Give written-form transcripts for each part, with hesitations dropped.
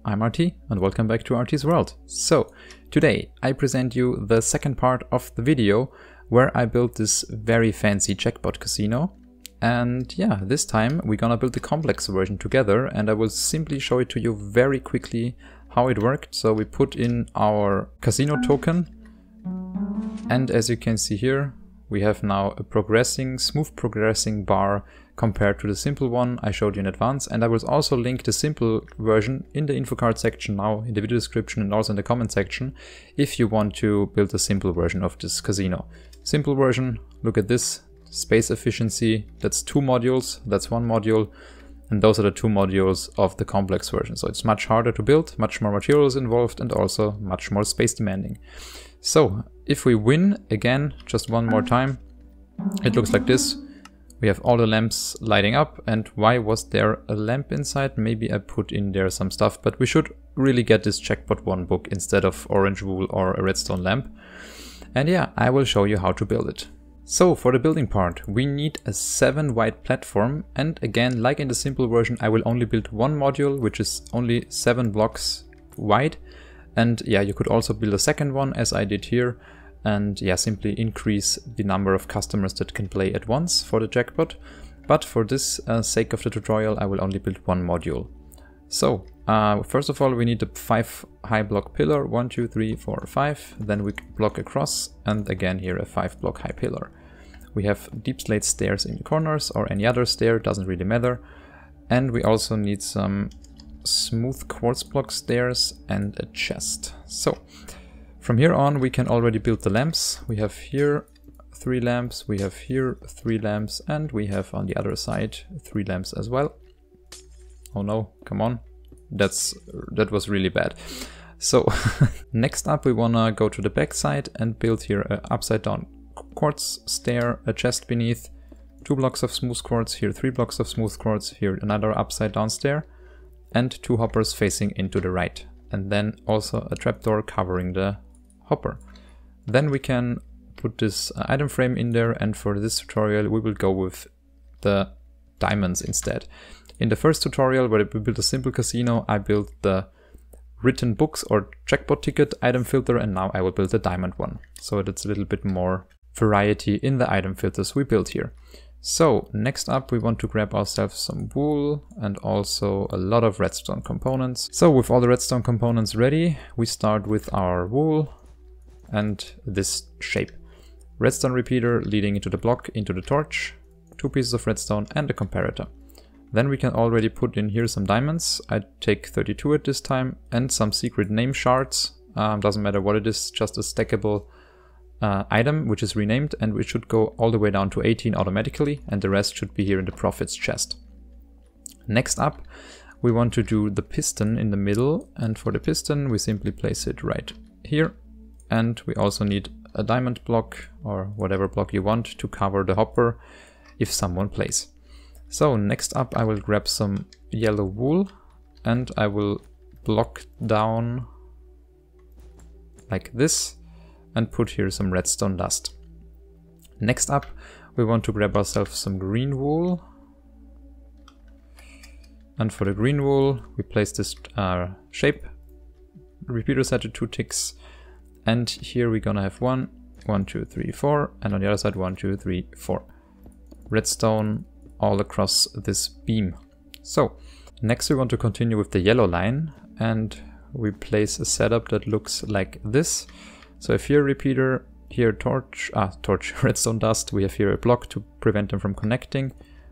I'm RT and welcome back to RTsWorld. So today I present you the second part of the video where I built this very fancy Jackpot casino. And yeah, this time we're gonna build the complex version together and I will simply show it to you very quickly how it worked. So we put in our casino token and as you can see here, we have now a smooth progressing bar compared to the simple one I showed you in advance. And I will also link the simple version in the info card section now, in the video description and also in the comment section, if you want to build a simple version of this casino. Simple version, look at this, space efficiency, that's 2 modules, that's 1 module, and those are the 2 modules of the complex version. So it's much harder to build, much more materials involved, and also much more space demanding. So if we win again, just one more time, it looks like this. We have all the lamps lighting up. And why was there a lamp inside? Maybe I put in there some stuff, but we should really get this Jackpot 1 book instead of orange wool or a redstone lamp. And yeah, I will show you how to build it. So for the building part, we need a 7 wide platform. And again, like in the simple version, I will only build 1 module, which is only 7 blocks wide. And yeah, you could also build a second one as I did here. And yeah, simply increase the number of customers that can play at once for the Jackpot. But for this sake of the tutorial, I will only build 1 module. So first of all, we need a 5 high block pillar, 1, 2, 3, 4, 5. Then we block across and again here a 5 block high pillar. We have deep slate stairs in the corners or any other stair, doesn't really matter. And we also need some smooth quartz block stairs and a chest. So from here on we can already build the lamps. We have here 3 lamps, we have here 3 lamps, and we have on the other side 3 lamps as well. Oh no, come on. That was really bad. So next up we wanna go to the back side and build here an upside down quartz stair, a chest beneath, 2 blocks of smooth quartz, here 3 blocks of smooth quartz, here another upside down stair, and 2 hoppers facing into the right. And then also a trapdoor covering the hopper. Then we can put this item frame in there, and for this tutorial we will go with the diamonds instead. In the first tutorial where we built a simple casino, I built the written books or jackpot ticket item filter, and now I will build the diamond one. So that's a little bit more variety in the item filters we built here. So next up we want to grab ourselves some wool and also a lot of redstone components. So with all the redstone components ready, we start with our wool and this shape. Redstone repeater leading into the block, into the torch, 2 pieces of redstone and a comparator. Then we can already put in here some diamonds. I take 32 at this time and some secret name shards. Doesn't matter what it is, just a stackable item which is renamed, and we should go all the way down to 18 automatically, and the rest should be here in the profits chest. Next up we want to do the piston in the middle, and for the piston we simply place it right here, and we also need a diamond block or whatever block you want to cover the hopper if someone plays. So next up I will grab some yellow wool and I will block down like this and put here some redstone dust. Next up we want to grab ourselves some green wool, and for the green wool we place this shape repeater set to 2 ticks, and here we're gonna have 1, 2, 3, 4, and on the other side 1, 2, 3, 4 redstone all across this beam. So next we want to continue with the yellow line, and we place a setup that looks like this. So if here repeater, here torch, redstone dust, we have here a block to prevent them from connecting,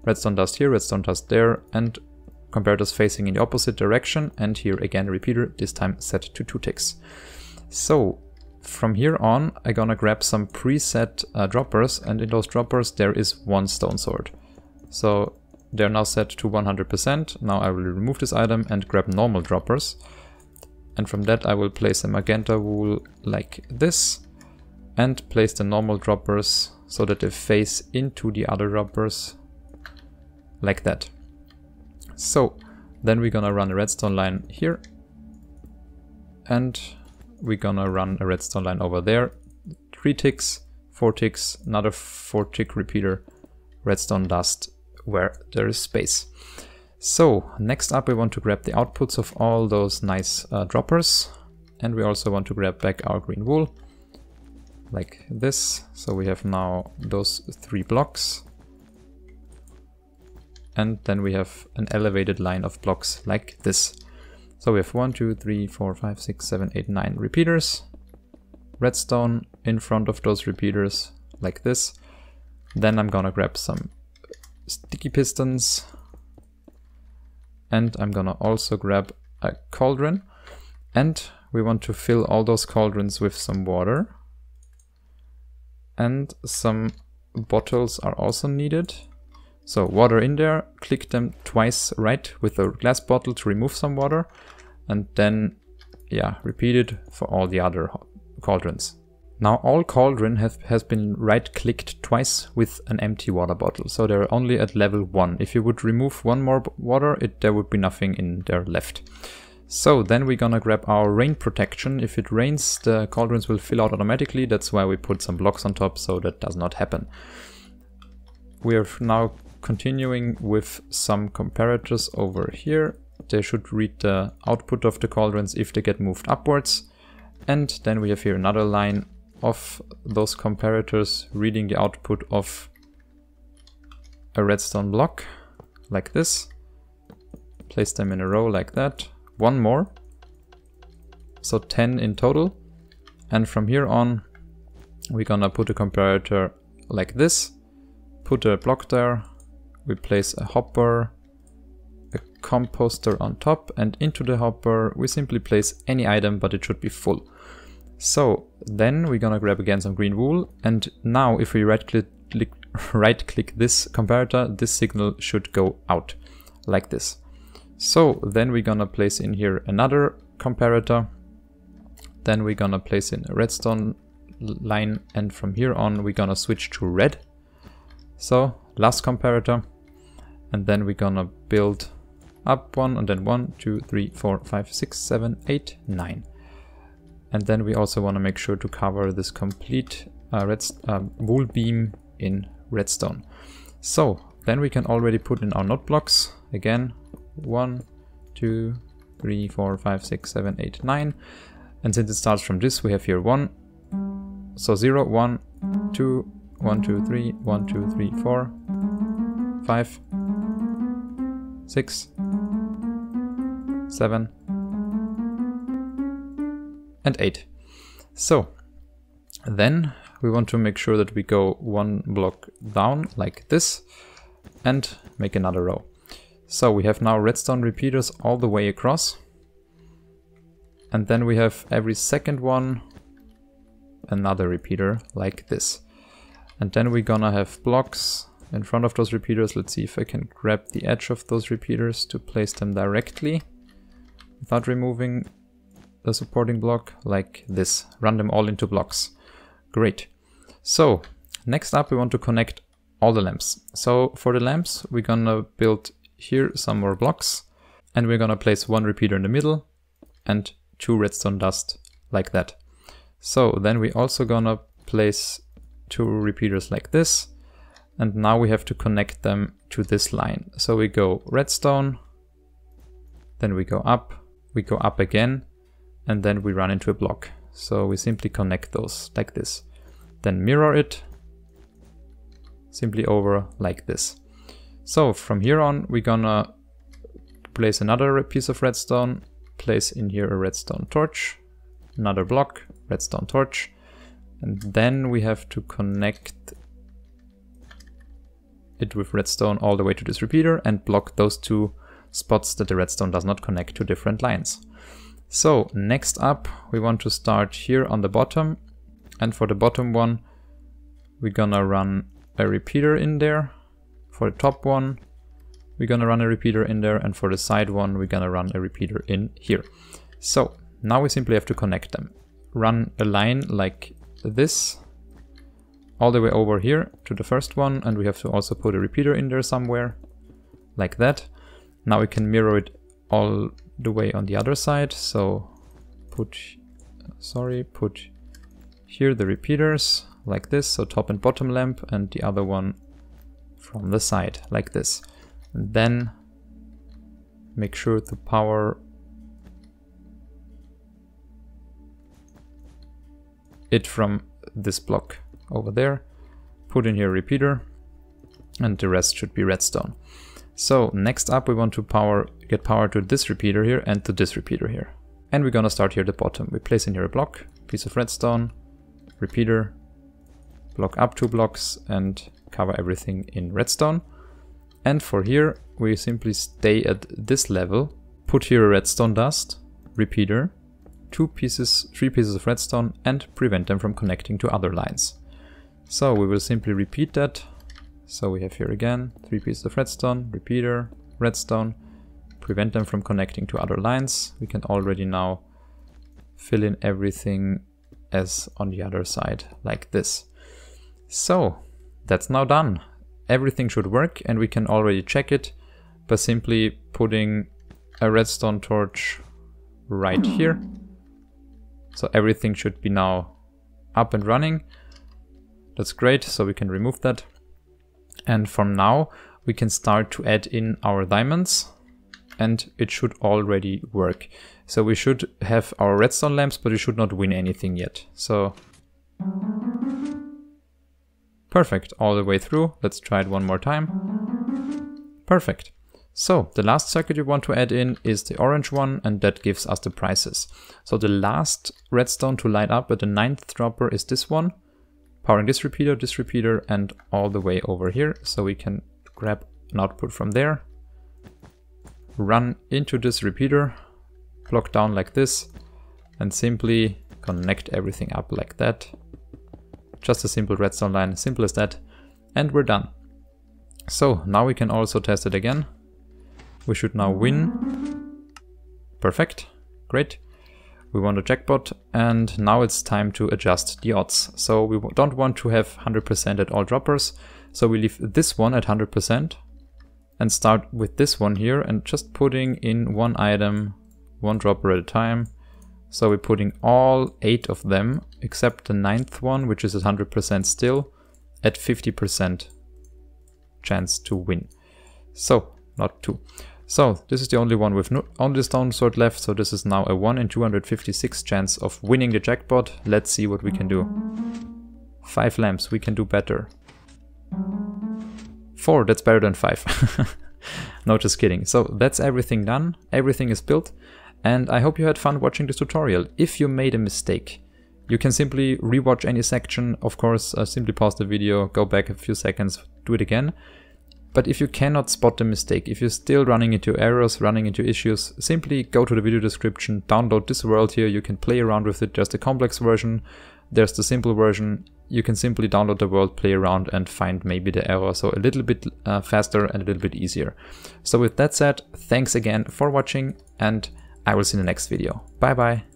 redstone dust here, redstone dust there, and comparators facing in the opposite direction, and here again repeater, this time set to 2 ticks. So from here on I'm gonna grab some preset droppers, and in those droppers there is 1 stone sword. So they're now set to 100%. Now I will remove this item and grab normal droppers. And from that I will place a magenta wool like this and place the normal droppers so that they face into the other droppers like that. So then we're gonna run a redstone line here and we're gonna run a redstone line over there. 3 ticks, 4 ticks, another 4 tick repeater, redstone dust where there is space. So next up we want to grab the outputs of all those nice droppers, and we also want to grab back our green wool like this. So we have now those 3 blocks, and then we have an elevated line of blocks like this. So we have 1, 2, 3, 4, 5, 6, 7, 8, 9 repeaters, redstone in front of those repeaters like this. Then I'm gonna grab some sticky pistons, and I'm gonna also grab a cauldron, and we want to fill all those cauldrons with some water, and some bottles are also needed. So water in there, click them twice right with a glass bottle to remove some water, and then repeat it for all the other cauldrons. Now all cauldron has been right clicked twice with an empty water bottle, so they're only at level 1. If you would remove one more water, there would be nothing in there left. So then we're gonna grab our rain protection. If it rains, the cauldrons will fill out automatically. That's why we put some blocks on top, so that does not happen. We are now continuing with some comparators over here. They should read the output of the cauldrons if they get moved upwards. And then we have here another line of those comparators reading the output of a redstone block like this. Place them in a row like that. One more. So 10 in total. And from here on, we're gonna put a comparator like this. Put a block there. We place a hopper, a composter on top, and into the hopper we simply place any item, but it should be full. So then we're gonna grab again some green wool, and now if we right click this comparator, this signal should go out like this. So then we're gonna place in here another comparator, then we're gonna place in a redstone line, and from here on we're gonna switch to red. So last comparator, and then we're gonna build up one, and then 1, 2, 3, 4, 5, 6, 7, 8, 9. And then we also want to make sure to cover this complete wool beam in redstone. So then we can already put in our node blocks again. 1, 2, 3, 4, 5, 6, 7, 8, 9. And since it starts from this, we have here 1. So 0, 1, 2, 1, 2, 3, 1, 2, 3, 4, 5, 6, 7, and 8. So then we want to make sure that we go 1 block down like this and make another row. So we have now redstone repeaters all the way across, and then we have every second one another repeater like this. And then we're gonna have blocks in front of those repeaters. Let's see if I can grab the edge of those repeaters to place them directly without removing the supporting block like this. Run them all into blocks. Great. So next up we want to connect all the lamps. So for the lamps we're gonna build here some more blocks, and we're gonna place 1 repeater in the middle and 2 redstone dust like that. So then we also gonna place 2 repeaters like this, and now we have to connect them to this line. So we go redstone, then we go up again, and then we run into a block. So we simply connect those like this. Then mirror it simply over like this. So from here on we're gonna place another piece of redstone, place in here a redstone torch, another block, redstone torch, and then we have to connect it with redstone all the way to this repeater and block those 2 spots that the redstone does not connect to different lines. So next up we want to start here on the bottom, and for the bottom one we're gonna run a repeater in there. For the top one we're gonna run a repeater in there, and for the side one we're gonna run a repeater in here. So now we simply have to connect them. Run a line like this all the way over here to the first one, and we have to also put a repeater in there somewhere like that. Now we can mirror it all the way on the other side. So put here the repeaters like this, so top and bottom lamp, and the other one from the side like this. And then make sure to power it from this block over there. Put in here a repeater, and the rest should be redstone. So next up we want to get power to this repeater here and to this repeater here. And we're gonna start here at the bottom. We place in here a block, piece of redstone, repeater, block up 2 blocks, and cover everything in redstone. And for here we simply stay at this level, put here a redstone dust, repeater, 3 pieces of redstone, and prevent them from connecting to other lines. So we will simply repeat that. So we have here again 3 pieces of redstone, repeater, redstone, prevent them from connecting to other lines. We can already now fill in everything as on the other side like this. So that's now done. Everything should work, and we can already check it by simply putting a redstone torch right here. So everything should be now up and running. That's great, so we can remove that. And from now we can start to add in our diamonds, and it should already work. So we should have our redstone lamps, but we should not win anything yet. So perfect, all the way through. Let's try it one more time. Perfect. So the last circuit you want to add in is the orange one, and that gives us the prices. So the last redstone to light up at the 9th dropper is this one, powering this repeater, and all the way over here. So we can grab an output from there, run into this repeater, block down like this, and simply connect everything up like that. Just a simple redstone line, simple as that, and we're done. So now we can also test it again. We should now win. Perfect, great. We won the jackpot, and now it's time to adjust the odds. So we don't want to have 100% at all droppers, so we leave this one at 100% and start with this one here and just putting in one item, one dropper at a time. So we're putting all 8 of them except the 9th one, which is at 100% still, at 50% chance to win. So, not 2. So this is the only one with only stone sword left, so this is now a 1 in 256 chance of winning the jackpot. Let's see what we can do. 5 lamps, we can do better. 4, that's better than 5. No, just kidding. So that's everything done, everything is built, and I hope you had fun watching this tutorial. If you made a mistake, you can simply rewatch any section. Of course, simply pause the video, go back a few seconds, do it again. But if you cannot spot the mistake, if you're still running into errors, running into issues, simply go to the video description, download this world here, you can play around with it. There's the complex version, there's the simple version. You can simply download the world, play around, and find maybe the error, so a little bit faster and a little bit easier. So with that said, thanks again for watching, and I will see you in the next video. Bye bye!